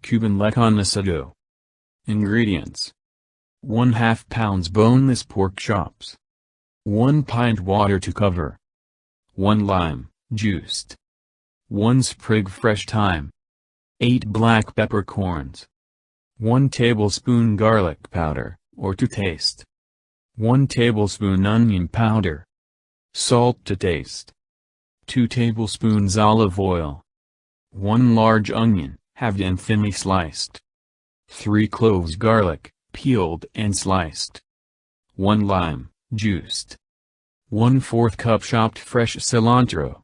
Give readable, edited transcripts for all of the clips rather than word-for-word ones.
Cuban Lechon Asado. Ingredients: 1/2 pounds boneless pork chops, 1 pint water to cover, 1 lime, juiced, 1 sprig fresh thyme, 8 black peppercorns, 1 tablespoon garlic powder, or to taste, 1 tablespoon onion powder, salt to taste, 2 tablespoons olive oil, 1 large onion, halved and thinly sliced, 3 cloves garlic, peeled and sliced, 1 lime, juiced, 1/4 cup chopped fresh cilantro.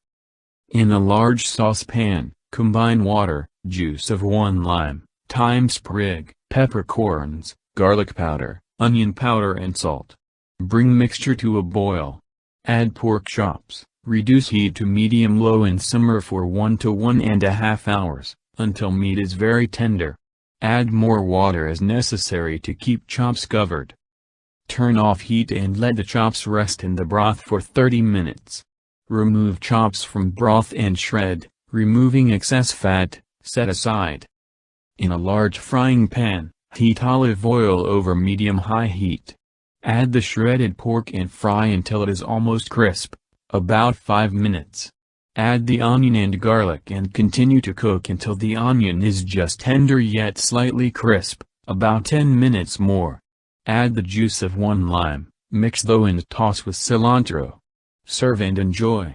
In a large saucepan, combine water, juice of 1 lime, thyme sprig, peppercorns, garlic powder, onion powder and salt. Bring mixture to a boil. Add pork chops, reduce heat to medium-low and simmer for 1 to 1.5 hours, until meat is very tender. Add more water as necessary to keep chops covered. Turn off heat and let the chops rest in the broth for 30 minutes. Remove chops from broth and shred, removing excess fat, set aside. In a large frying pan, heat olive oil over medium-high heat. Add the shredded pork and fry until it is almost crisp, about 5 minutes. Add the onion and garlic and continue to cook until the onion is just tender yet slightly crisp, about 10 minutes more. Add the juice of 1 lime, mix though and toss with cilantro. Serve and enjoy.